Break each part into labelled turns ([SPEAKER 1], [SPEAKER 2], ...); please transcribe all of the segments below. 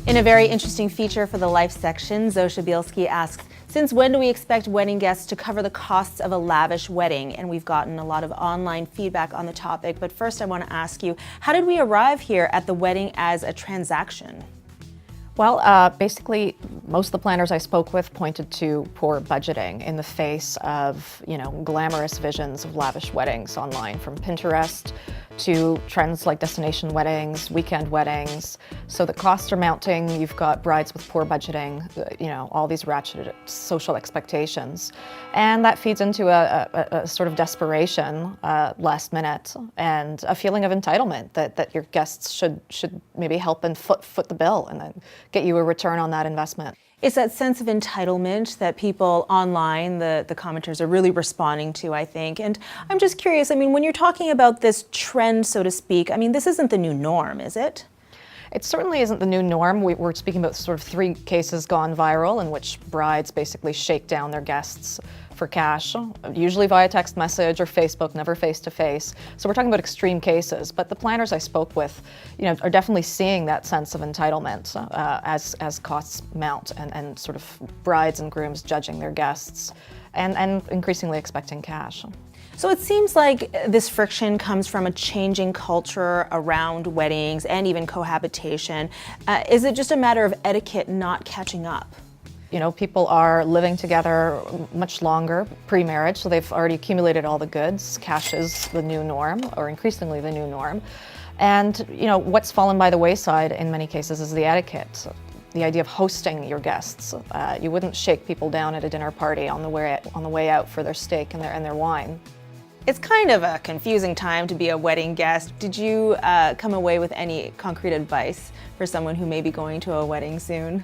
[SPEAKER 1] In a very interesting feature for the Life section, Zosia Bielski asks, since when do we expect wedding guests to cover the costs of a lavish wedding? And we've gotten a lot of online feedback on the topic, but first I want to ask you, how did we arrive here at the wedding as a transaction?
[SPEAKER 2] Well, basically, most of the planners I spoke with pointed to poor budgeting in the face of, glamorous visions of lavish weddings online, from Pinterest to trends like destination weddings, weekend weddings. So the costs are mounting. You've got brides with poor budgeting, all these ratcheted social expectations. And that feeds into a sort of desperation last minute and a feeling of entitlement that your guests should maybe help and foot the bill and then get you a return on that investment.
[SPEAKER 1] It's that sense of entitlement that people online, the commenters, are really responding to, I think. And I'm just curious, when you're talking about this trend, so to speak, this isn't the new norm, is it?
[SPEAKER 2] It certainly isn't the new norm. We're speaking about sort of 3 cases gone viral in which brides basically shake down their guests for cash, usually via text message or Facebook, never face-to-face. So we're talking about extreme cases, but the planners I spoke with, are definitely seeing that sense of entitlement as costs mount and sort of brides and grooms judging their guests and increasingly expecting cash.
[SPEAKER 1] So it seems like this friction comes from a changing culture around weddings and even cohabitation. Is it just a matter of etiquette not catching up?
[SPEAKER 2] People are living together much longer pre-marriage, so they've already accumulated all the goods. Cash is the new norm, or increasingly the new norm. And, what's fallen by the wayside in many cases is the etiquette. The idea of hosting your guests. You wouldn't shake people down at a dinner party on the way out for their steak and their wine.
[SPEAKER 1] It's kind of a confusing time to be a wedding guest. Did you come away with any concrete advice for someone who may be going to a wedding soon?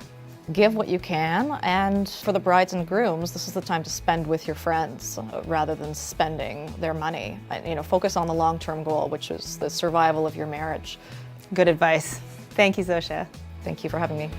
[SPEAKER 2] Give what you can, and for the brides and grooms, this is the time to spend with your friends rather than spending their money. Focus on the long-term goal, which is the survival of your marriage.
[SPEAKER 1] Good advice. Thank you, Zosia.
[SPEAKER 2] Thank you for having me.